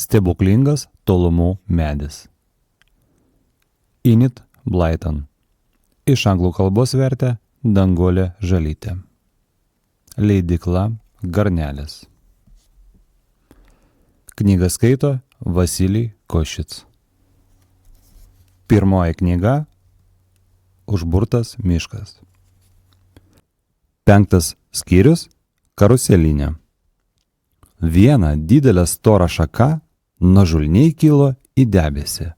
Stebuklingas tolumų medis. Enid Blyton. Iš anglų kalbos vertė Danguolė Žalytė. Leidykla Garnelis. Knygą skaito Vasilijus Košic. Pirmoji knyga Užburtas miškas. 5 skyrius Karuselinė. Viena didelė stora šaka nuožulniai kilo į debesį.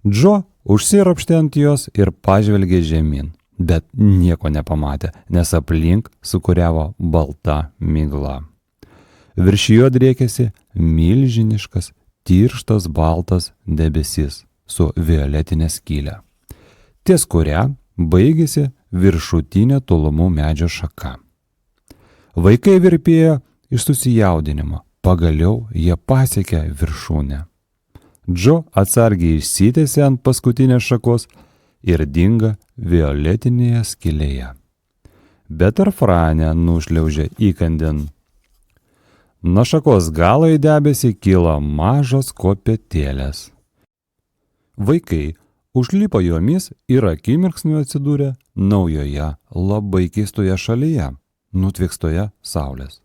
Džo užsiropštė ant jos ir pažvelgė žemyn, bet nieko nepamatė, nes aplink sukuriavo balta migla. Virš jo driekėsi milžiniškas, tirštas baltas debesis su violetinė skyle, ties kuria baigėsi viršutinė tolumų medžio šaka. Vaikai virpėjo iš susijaudinimo, pagaliau jie pasiekė viršūnę. Džo atsargiai išsitiesė ant paskutinės šakos ir dingo violetinėje skylėje. Bet ar Franė nušliaužė įkandin. Nuo šakos galo į debesį kilo mažos kopėtėlės. Vaikai užlipo jomis ir akimirksniu atsidūrė naujoje, labai keistoje šalyje, nutvykstoje saulės.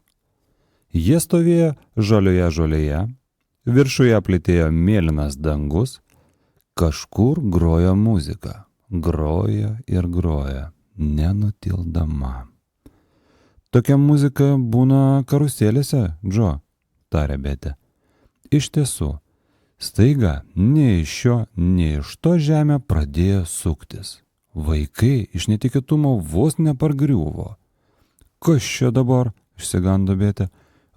Jie stovėjo žalioje žolėje, viršuje plytėjo mėlynas dangus, kažkur grojo muzika, grojo ir grojo, nenutildama. Tokia muzika būna karuselėse, Džo, tarė Betė. Iš tiesų, staiga nei iš šio, nei iš to žemė pradėjo suktis. Vaikai iš netikėtumo vos nepargriuvo. Kas čia dabar, išsigando Betė.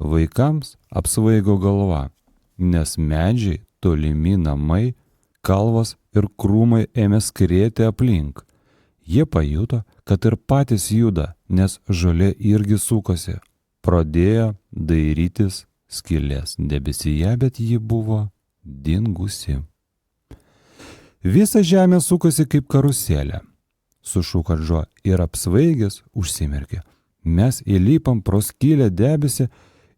Vaikams apsvaigo galva, nes medžiai, tolimi namai, kalvos ir krūmai ėmė skrieti aplink. Jie pajuto, kad ir patys juda, nes žolė irgi sukosi. Pradėjo dairytis skylės debesyje, bet ji buvo dingusi. Visa žemė sukosi kaip karuselė, sušuko Džo ir apsvaigęs užsimerkė. Mes įlipam pro skylę debesį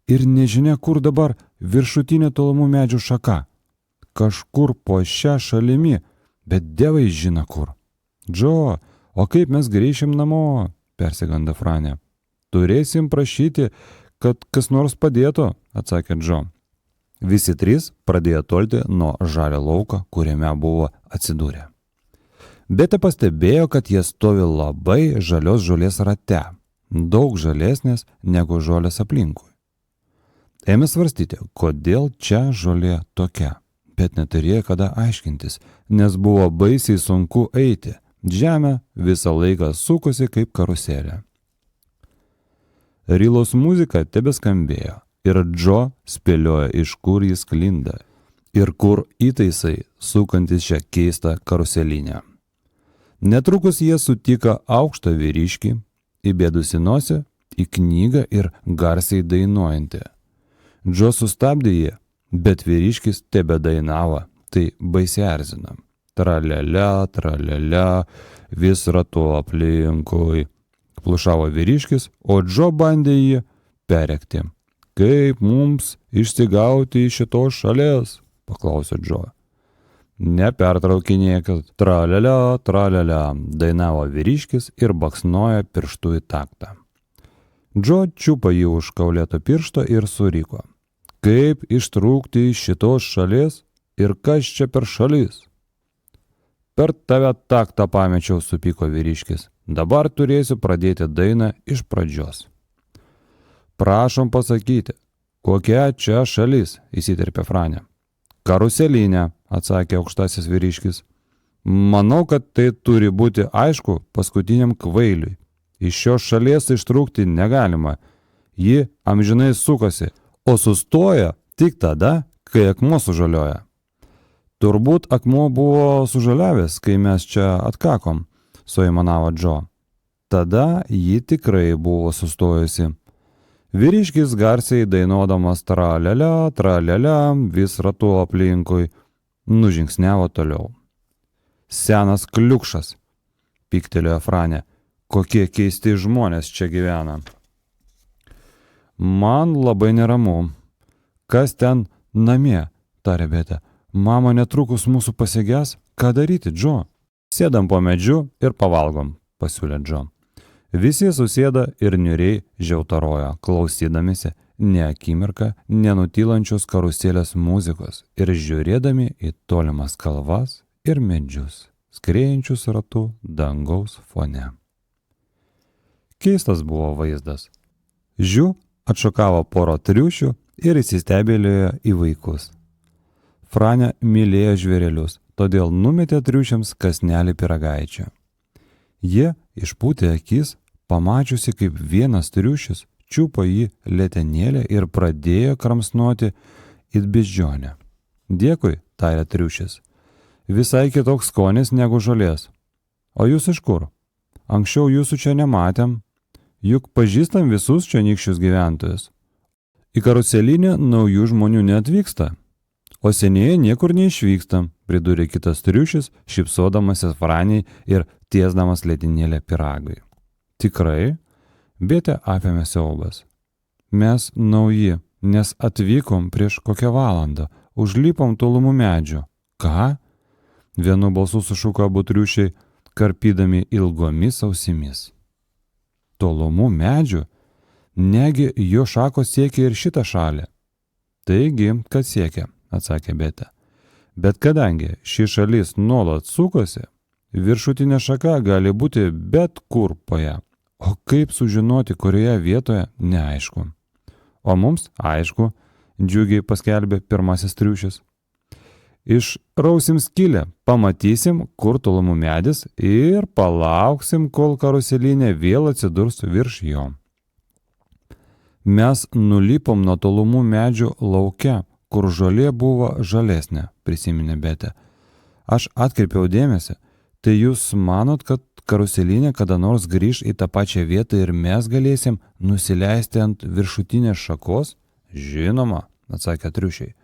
ir nežinia, kur dabar viršutinė tolumų medžių šaka. Kažkur po šią šalimi, bet dievai žino kur. Džo, o kaip mes grįšim namo, persigando Franė. Turėsim prašyti, kad kas nors padėtų, atsakė Džo. Visi trys pradėjo tolti nuo žalio lauko, kuriame buvo atsidūrę. Betė pastebėjo, kad jie stovi labai žalios žolės rate, daug žalesnės negu žolės aplinkui. Ėmė svarstyti, kodėl čia žolė tokia, bet neturėjo kada aiškintis, nes buvo baisiai sunku eiti. Žemė visą laiką sukosi kaip karuselė. Rylos muzika tebeskambėjo ir Džo spėliojo, iš kur jis sklinda ir kur įtaisai sukantis šią keistą karuselinę. Netrukus jie sutiko aukštą vyriškį, įbėdusi nosį į knygą ir garsiai dainuojantį. Džo sustabdė jį, bet vyriškis tebedainavo, tai baisiai erzino. Tralialia, tralialia, vis ratu aplinkui. Plušavo vyriškis, o Džo bandė jį perrėkti. Kaip mums išsigauti iš šitos šalies? Paklausė Džo. Nepertraukinėkit. Tralialia, tralialia, dainavo vyriškis ir baksnojo pirštų į taktą. Džo čiupo jį už kaulėto piršto ir suriko. Kaip ištrūkti iš šitos šalies ir kas čia per šalis? Per tave taktą pamečiau, supyko vyriškis. Dabar turėsiu pradėti dainą iš pradžios. Prašom pasakyti, kokia čia šalis, įsiterpė Franė. Karuselinė, atsakė aukštasis vyriškis. Manau, kad tai turi būti aišku paskutiniam kvailiui. Iš šios šalies ištrūkti negalima. Ji amžinai sukosi, o sustoja tik tada, kai akmuo sužalioja. Turbūt akmuo buvo sužaliavęs, kai mes čia atkakom, suaimanavo Džo. Tada ji tikrai buvo sustojusi. Vyriškis garsiai dainuodamas tralialia, tralialia, vis ratu aplinkui, nužingsniavo toliau. Senas kliukšas, pyktelėjo Franė, kokie keisti žmonės čia gyvena. Man labai neramu. Kas ten Namie, tarė Betė. Mama netrukus mūsų pasiges. Ką daryti, Džo? Sėdam po medžiu ir pavalgom, pasiūlė Džo. Visi susėda ir niuriai žiautarojo, klausydamisi ne akimirką nenutylančios karuselės muzikos ir žiūrėdami į tolimas kalvas ir medžius, skriejančius ratu dangaus fone. Keistas buvo vaizdas. Žiū atšokavo poro triušių ir įsistebėlėjo į vaikus. Franė mylėjo žvėrelius, todėl numetė triušiams kąsnelį pyragaičio. Jie išpūtė akis, pamačiusi, kaip vienas triušis čiupo jį letenėlę ir pradėjo kramsnoti it beždžionę. Dėkui, tarė triušis. Visai kitoks skonis negu žolės. O jūs iš kur? Anksčiau jūsų čia nematėm. Juk pažįstam visus čionykščius gyventojus. Į karuselinę naujų žmonių neatvyksta. O senieji niekur neišvykstam, pridūrė kitas triušis, šypsodamasis Franiai ir tiesdamas letenėlę pyragui. Tikrai? Betę apėmė siaubas. Mes nauji, nes atvykom prieš kokią valandą, užlipom tolumų medžių. Ką? Vienu balsu sušuko abu triušiai, karpydami ilgomis ausimis. Tolumų medžių? Negi jo šakos siekia ir šitą šalį. Taigi, kad siekia, atsakė Betė. Bet kadangi ši šalis nuolat sukosi, viršutinė šaka gali būti bet kur po ją. O kaip sužinoti, kurioje vietoje, neaišku. O mums aišku, džiugiai paskelbė pirmasis triušis. Išrausim skylę, pamatysim, kur tolumų medis ir palauksim, kol karuselinė vėl atsidurs virš jo. Mes nulipom nuo tolumų medžių lauke, kur žolė buvo žalesnė, prisiminė Betė. Aš atkreipiau dėmesį, tai jūs manot, kad karuselinė kada nors grįž į tą pačią vietą ir mes galėsim nusileisti ant viršutinės šakos? Žinoma, atsakė triušiai.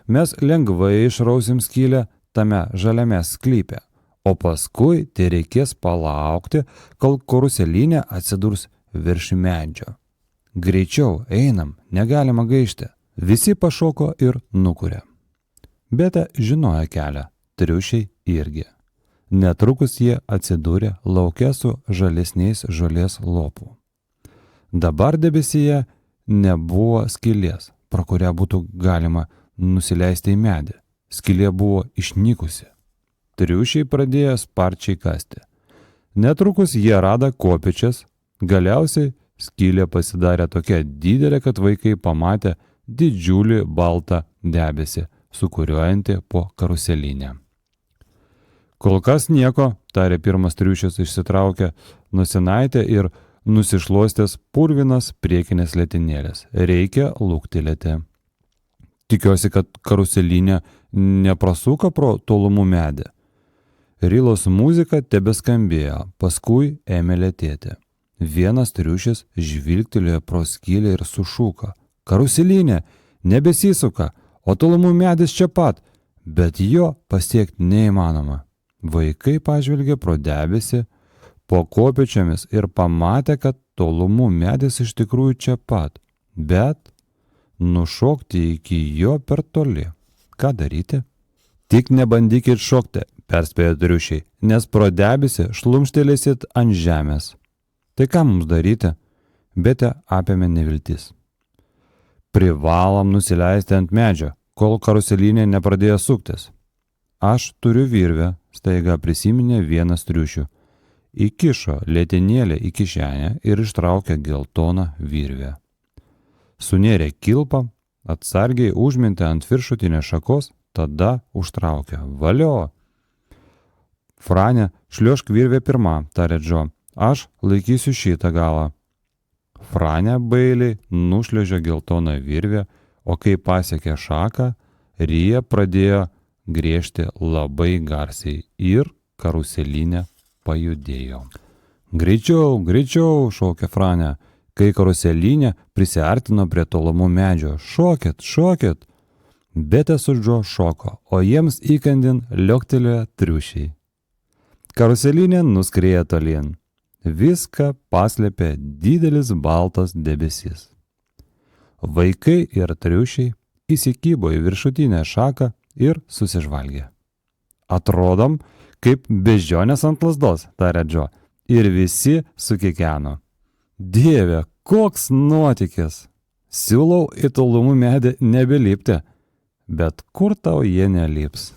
Mes lengvai išrausim skylę tame žaliame sklype, o paskui tai reikės palaukti, kol karuselinė atsidurs virš medžio. Greičiau, einam, negalima gaišti. Visi pašoko ir nukurė. Betė žinojo kelią, triušiai irgi. Netrukus jie atsidūrė lauke su žalesniais žolės lopų. Dabar debesyje nebuvo skylės, pro kurią būtų galima nusileisti į medį. Skylė buvo išnykusi. Triušiai pradėjo sparčiai kasti. Netrukus jie rado kopėčias, galiausiai skylė pasidarė tokia didelė, kad vaikai pamatė didžiulį baltą debesį, sukuriuojantį po karuselinę. Kol kas nieko, tarė pirmas triušis, išsitraukė nosinaitę ir nusišluostęs purvinas priekinės letenėlės. Reikia luktelėti. Tikiuosi, kad karuselinė neprasuko pro tolumų medį. Rilos muzika tebeskambėjo, paskui ėmė lėtėti. Vienas triušis žvilgtelėjo pro skylę ir sušuko. Karuselinė nebesisuka, o tolumų medis čia pat, bet jo pasiekti neįmanoma. Vaikai pažvelgė pro debesį po kopėčiomis ir pamatė, kad tolumų medis iš tikrųjų čia pat, bet nušokti iki jo per toli. Ką daryti? Tik nebandykit šokti, perspėjo triušiai, nes pro debesį šlumštelėsit ant žemės. Tai ką mums daryti? Betę apėmė neviltis. Privalom nusileisti ant medžio, kol karuselinė nepradėjo suktis. Aš turiu virvę, staiga prisiminė vienas triušių. Įkišo letenėlę į kišenę ir ištraukė geltoną virvę. Sunėrė kilpą, atsargiai užmintė ant viršutinės šakos, tada užtraukė. Valio! Franė, šliuošk virvę pirmą, tarė Džo. Aš laikysiu šitą galą. Franė bailiai nušliuožė geltoną virvę, o kai pasiekė šaką, Rija pradėjo griežti labai garsiai ir karuselinė pajudėjo. Greičiau, greičiau, šaukė Franė, kai karuselinė prisiartino prie tolumų medžio. Šokit, šokit. Betė su Džo šoko, o jiems įkandin lioktelėjo triušiai. Karuselinė nuskriejo tolyn. Viską paslėpė didelis baltas debesis. Vaikai ir triušiai įsikybo į viršutinę šaką ir susižvalgė. Atrodom, kaip beždžionės ant lazdos, tarė Džo, ir visi sukikeno. Dieve, koks nuotykis! Siūlau į tolumų medį nebelipti, bet kur tau jie nelips?